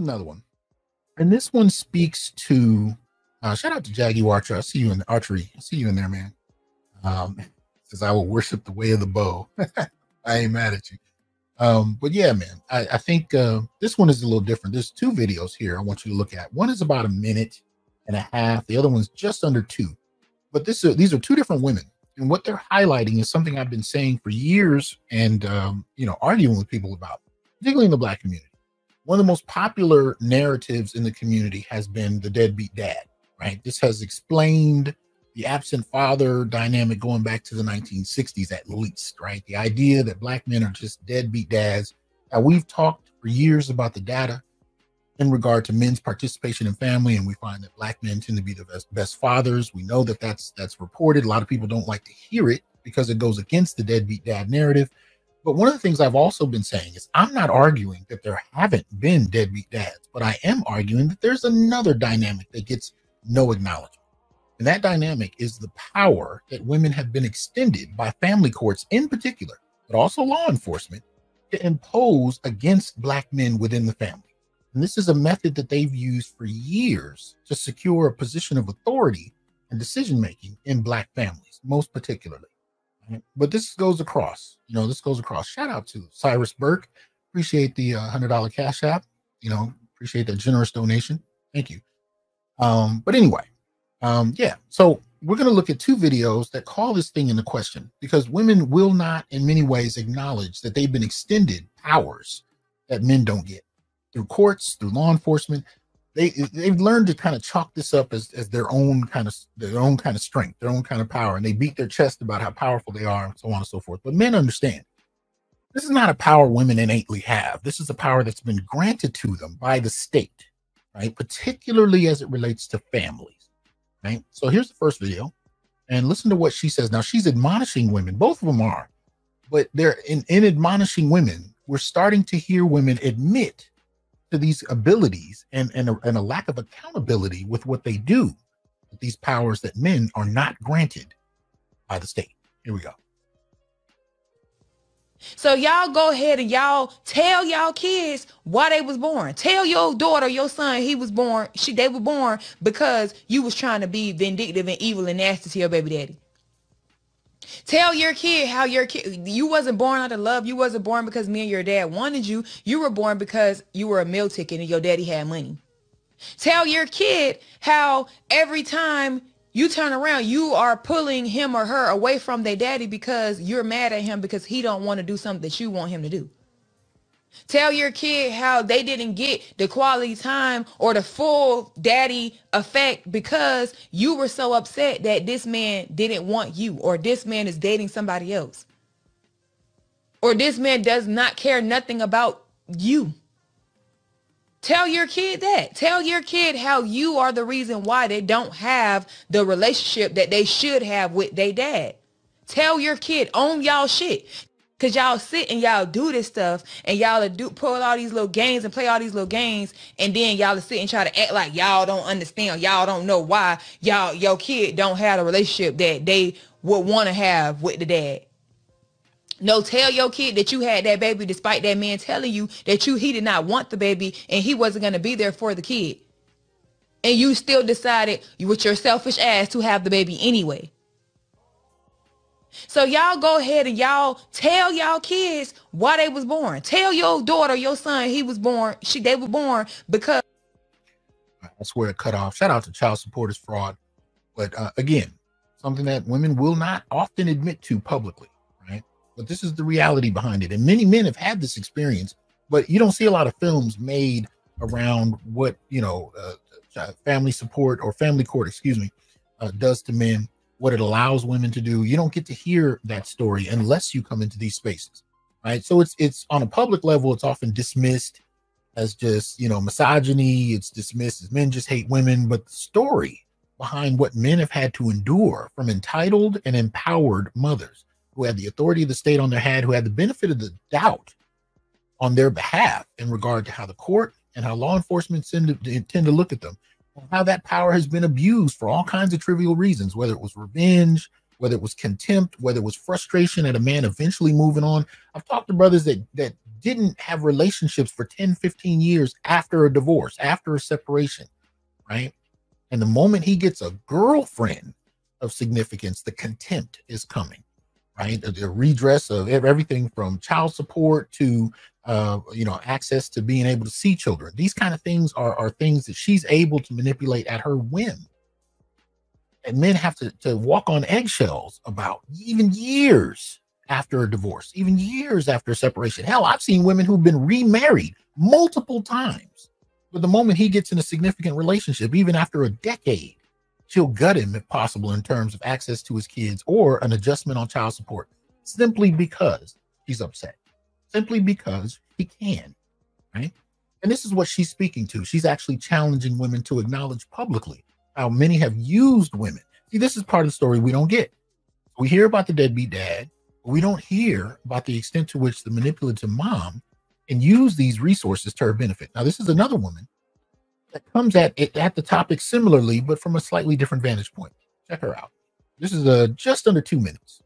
another one. And this one speaks to, shout out to Jaggy Archer. I see you in the archery. I see you in there, man. Says, I will worship the way of the bow. I ain't mad at you. But yeah, man, I think this one is a little different. There's two videos here I want you to look at. One is about 1.5 minutes. The other one's just under 2. But these are two different women. And what they're highlighting is something I've been saying for years and, arguing with people about, particularly in the Black community. One of the most popular narratives in the community has been the deadbeat dad, right? This has explained the absent father dynamic going back to the 1960s, at least, right? The idea that Black men are just deadbeat dads. Now, we've talked for years about the data in regard to men's participation in family, and we find that Black men tend to be the best fathers. We know that that's reported. A lot of people don't like to hear it because it goes against the deadbeat dad narrative. But one of the things I've also been saying is I'm not arguing that there haven't been deadbeat dads, but I am arguing that there's another dynamic that gets no acknowledgement. And that dynamic is the power that women have been extended by family courts in particular, but also law enforcement, to impose against Black men within the family. And this is a method that they've used for years to secure a position of authority and decision-making in Black families, most particularly. Right? But this goes across, Shout out to Cyrus Burke. Appreciate the $100 Cash App. Appreciate that generous donation. Thank you. But anyway, so we're going to look at two videos that call this thing into question, because women will not in many ways acknowledge that they've been extended powers that men don't get through courts, through law enforcement. They've learned to kind of chalk this up as their own kind of strength, their own kind of power, and they beat their chest about how powerful they are, and so on and so forth. But men understand this is not a power women innately have. This is a power that's been granted to them by the state, right? Particularly as it relates to families, right? So here's the first video, and listen to what she says. Now, she's admonishing women. Both of them are, but they're in admonishing women. We're starting to hear women admit to these abilities and a lack of accountability with what they do with these powers that men are not granted by the state. Here we go. So y'all go ahead and y'all tell y'all kids why they was born. Tell your daughter, your son, they were born because you was trying to be vindictive and evil and nasty to your baby daddy. Tell your kid how you wasn't born out of love. You wasn't born because me and your dad wanted you. You were born because you were a meal ticket and your daddy had money. Tell your kid how every time you turn around, you are pulling him or her away from their daddy because you're mad at him because he don't want to do something that you want him to do. Tell your kid how they didn't get the quality time or the full daddy effect because you were so upset that this man didn't want you, or this man is dating somebody else, or this man does not care nothing about you. Tell your kid that. Tell your kid how you are the reason why they don't have the relationship that they should have with their dad. Tell your kid, own y'all shit. Because y'all sit and y'all do this stuff and y'all pull all these little games and play all these little games, and then y'all sit and try to act like y'all don't understand. Y'all don't know why your kid don't have a relationship that they would want to have with the dad. No, tell your kid that you had that baby despite that man telling you that he did not want the baby and he wasn't going to be there for the kid. And you still decided with your selfish ass to have the baby anyway. So y'all go ahead and y'all tell y'all kids why they was born. Tell your daughter, your son, they were born because. That's where it cut off. Shout out to child support is fraud. But again, something that women will not often admit to publicly, right? But this is the reality behind it. And many men have had this experience, but you don't see a lot of films made around what, family support or family court, does to men, what it allows women to do. You don't get to hear that story unless you come into these spaces, right? So it's on a public level, it's often dismissed as just, misogyny. It's dismissed as men just hate women. But the story behind what men have had to endure from entitled and empowered mothers who had the authority of the state on their head, who had the benefit of the doubt on their behalf in regard to how the court and how law enforcement tend to look at them, and how that power has been abused for all kinds of trivial reasons, whether it was revenge, whether it was contempt, whether it was frustration at a man eventually moving on. I've talked to brothers that didn't have relationships for 10, 15 years after a divorce, after a separation, right? And the moment he gets a girlfriend of significance, the contempt is coming, right? The redress of everything from child support to, access to being able to see children. These kind of things are things that she's able to manipulate at her whim. And men have to walk on eggshells about, even years after a divorce, even years after a separation. Hell, I've seen women who've been remarried multiple times. But the moment he gets in a significant relationship, even after a decade, she'll gut him if possible in terms of access to his kids or an adjustment on child support, simply because he's upset, simply because he can, right? And this is what she's speaking to. She's actually challenging women to acknowledge publicly how many have used women. See, this is part of the story we don't get. We hear about the deadbeat dad, but we don't hear about the extent to which the manipulative mom can use these resources to her benefit. Now, this is another woman that comes at the topic similarly, but from a slightly different vantage point. Check her out. This is just under 2 minutes.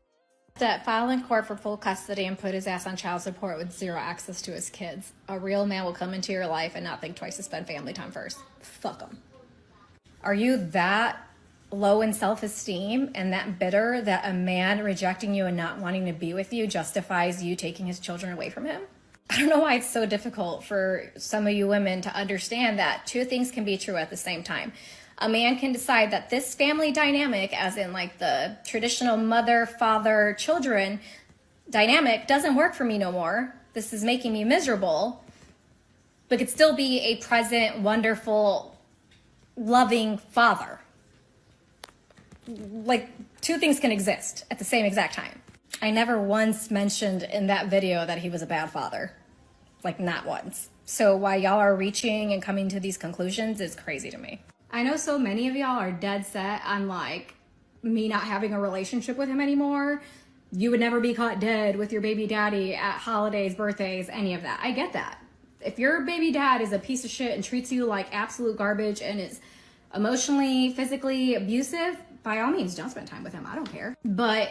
That file in court for full custody and put his ass on child support with zero access to his kids. A real man will come into your life and not think twice to spend family time first. Fuck him. Are you that low in self-esteem and that bitter that a man rejecting you and not wanting to be with you justifies you taking his children away from him? I don't know why it's so difficult for some of you women to understand that two things can be true at the same time. A man can decide that this family dynamic, as in like the traditional mother, father, children dynamic, doesn't work for me no more. This is making me miserable, but could still be a present, wonderful, loving father. Like, two things can exist at the same exact time. I never once mentioned in that video that he was a bad father. Like, not once. So why y'all are reaching and coming to these conclusions is crazy to me. I know so many of y'all are dead set on like me not having a relationship with him anymore. You would never be caught dead with your baby daddy at holidays, birthdays, any of that. I get that. If your baby dad is a piece of shit and treats you like absolute garbage and is emotionally, physically abusive, by all means, don't spend time with him. I don't care. But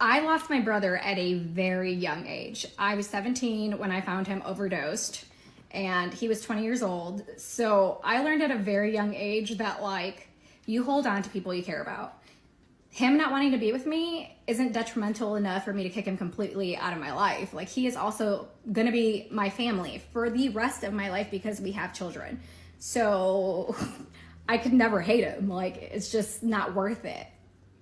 I lost my brother at a very young age. I was 17 when I found him overdosed, and he was 20 years old. So I learned at a very young age that like, you hold on to people you care about. Him not wanting to be with me isn't detrimental enough for me to kick him completely out of my life. Like, he is also gonna be my family for the rest of my life because we have children. So I could never hate him. Like, it's just not worth it.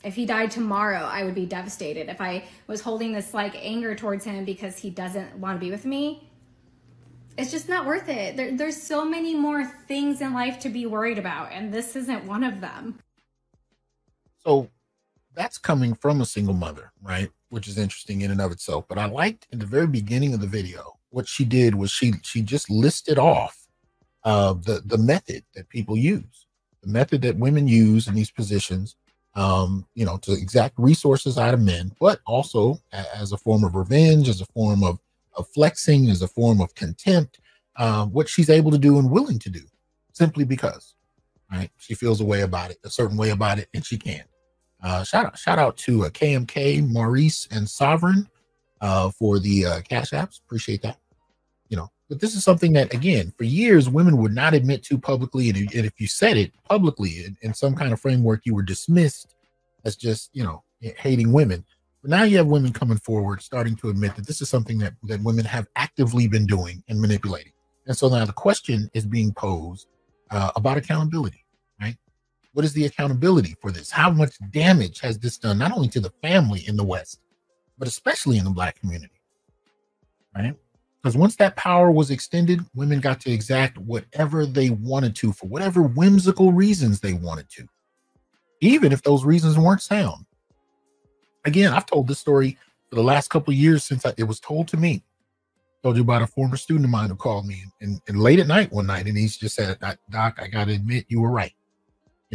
If he died tomorrow, I would be devastated. If I was holding this like anger towards him because he doesn't want to be with me, it's just not worth it. There's so many more things in life to be worried about, and this isn't one of them. So that's coming from a single mother, right? Which is interesting in and of itself. But I liked in the very beginning of the video, what she did was she just listed off the method that people use, the method that women use in these positions, to exact resources out of men, but also as a form of revenge, as a form of flexing, as a form of contempt, what she's able to do and willing to do, simply because, right? She feels a certain way about it, and she can. Shout out to KMK, Maurice, and Sovereign for the Cash Apps. Appreciate that. But this is something that, again, for years, women would not admit to publicly. And if you said it publicly in some kind of framework, you were dismissed as just, hating women. But now you have women coming forward, starting to admit that this is something that women have actively been doing and manipulating. And so now the question is being posed about accountability, right? What is the accountability for this? How much damage has this done, not only to the family in the West, but especially in the Black community, right? Because once that power was extended, women got to exact whatever they wanted to for whatever whimsical reasons they wanted to, even if those reasons weren't sound. Again, I've told this story for the last couple of years since it was told to me. Told you about a former student of mine who called me and late at night one night, and he's just said, "Doc, I got to admit, you were right.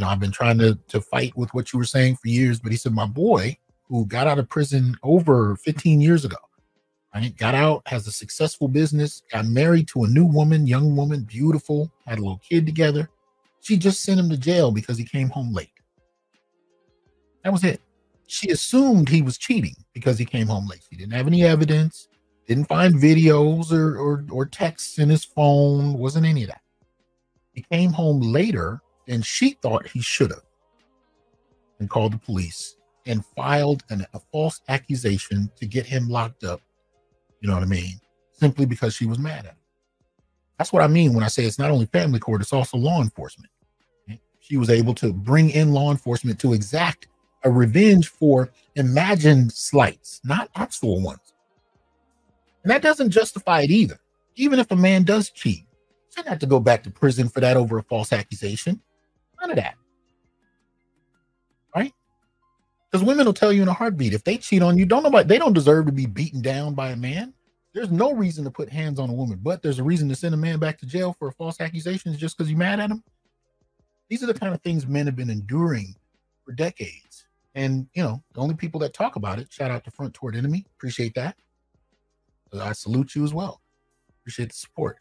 I've been trying to fight with what you were saying for years." But he said, my boy, who got out of prison over 15 years ago, right, got out, has a successful business, got married to a new woman, young woman, beautiful, had a little kid together. She just sent him to jail because he came home late. That was it. She assumed he was cheating because he came home late. She didn't have any evidence. Didn't find videos or texts in his phone. Wasn't any of that. He came home later than she thought he should have and called the police and filed a false accusation to get him locked up. You know what I mean? Simply because she was mad at him. That's what I mean when I say it's not only family court, it's also law enforcement. She was able to bring in law enforcement to exact a revenge for imagined slights, not actual ones. And that doesn't justify it either. Even if a man does cheat, he shouldn't have to go back to prison for that over a false accusation. None of that. Right? Because women will tell you in a heartbeat, if they cheat on you, they don't deserve to be beaten down by a man. There's no reason to put hands on a woman, but there's a reason to send a man back to jail for a false accusation just because you're mad at him. These are the kind of things men have been enduring for decades. And, you know, the only people that talk about it, shout out to Front Toward Enemy. Appreciate that. I salute you as well. Appreciate the support.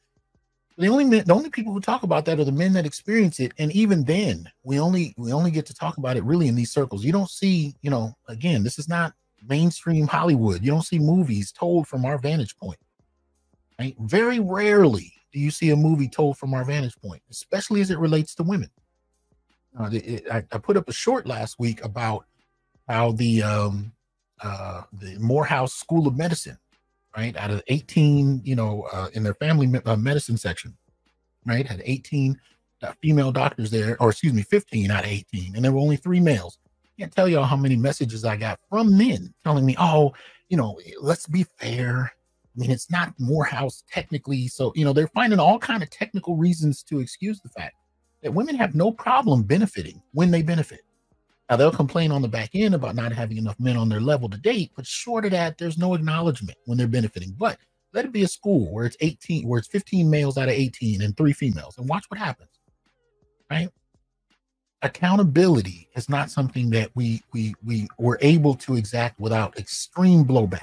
The only people who talk about that are the men that experience it. And even then, we only get to talk about it really in these circles. You don't see, you know, again, this is not mainstream Hollywood. You don't see movies told from our vantage point. Right? Very rarely do you see a movie told from our vantage point, especially as it relates to women. I put up a short last week about how the Morehouse School of Medicine, right, out of 18, you know, in their family medicine section, right, had 18 female doctors there, or excuse me, 15 out of 18, and there were only 3 males. I can't tell y'all how many messages I got from men telling me, oh, you know, let's be fair. I mean, it's not Morehouse technically. So, you know, they're finding all kind of technical reasons to excuse the fact that women have no problem benefiting when they benefit. Now, they'll complain on the back end about not having enough men on their level to date, but short of that, there's no acknowledgement when they're benefiting. But let it be a school where it's 15 males out of 18 and 3 females, and watch what happens, right? Accountability is not something that we were able to exact without extreme blowback.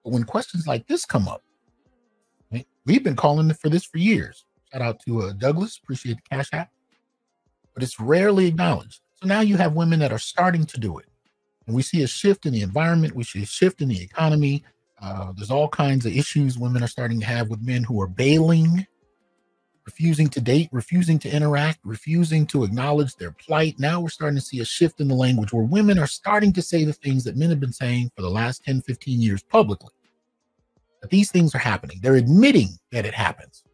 But when questions like this come up, right, we've been calling for this for years. Shout out to Douglas, appreciate the Cash App, but it's rarely acknowledged. So now you have women that are starting to do it. And we see a shift in the environment. We see a shift in the economy. There's all kinds of issues women are starting to have with men who are bailing, refusing to date, refusing to interact, refusing to acknowledge their plight. Now we're starting to see a shift in the language where women are starting to say the things that men have been saying for the last 10, 15 years publicly. That these things are happening. They're admitting that it happens.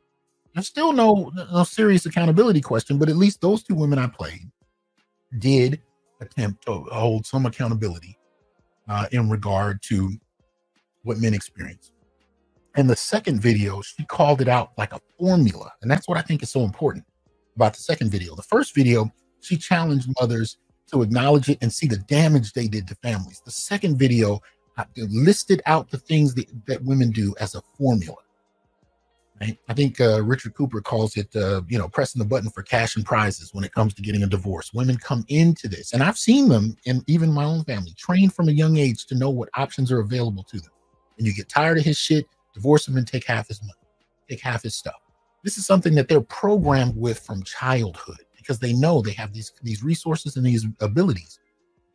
There's still no serious accountability question, but at least those 2 women I played did attempt to hold some accountability in regard to what men experience. And the second video, she called it out like a formula. And that's what I think is so important about the second video. The first video, she challenged mothers to acknowledge it and see the damage they did to families. The second video listed out the things that women do as a formula. Right? I think Richard Cooper calls it, you know, pressing the button for cash and prizes when it comes to getting a divorce. Women come into this, and I've seen them, and even my own family, trained from a young age to know what options are available to them. And you get tired of his shit, divorce him and take half his money, take half his stuff. This is something that they're programmed with from childhood because they know they have these resources and these abilities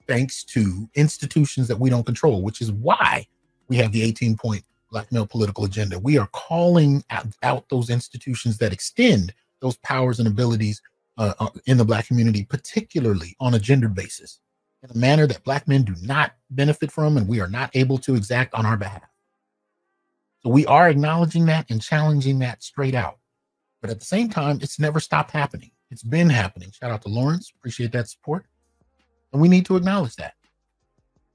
thanks to institutions that we don't control, which is why we have the 18-point Black male political agenda. We are calling out those institutions that extend those powers and abilities in the Black community, particularly on a gendered basis, in a manner that Black men do not benefit from and we are not able to exact on our behalf. So we are acknowledging that and challenging that straight out. But at the same time, it's never stopped happening. It's been happening. Shout out to Lawrence. Appreciate that support. And we need to acknowledge that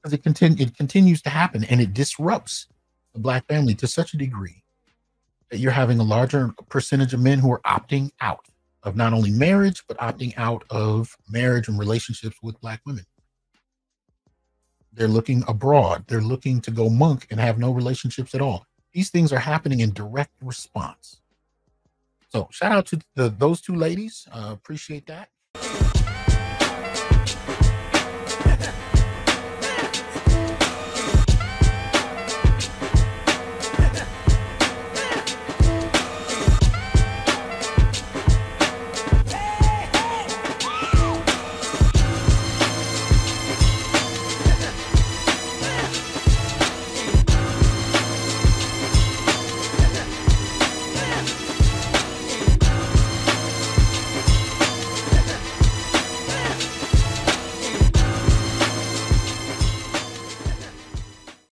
because it continues to happen and it disrupts the Black family to such a degree that you're having a larger percentage of men who are opting out of not only marriage, but opting out of marriage and relationships with Black women. They're looking abroad. They're looking to go monk and have no relationships at all. These things are happening in direct response. So shout out to those 2 ladies. Appreciate that.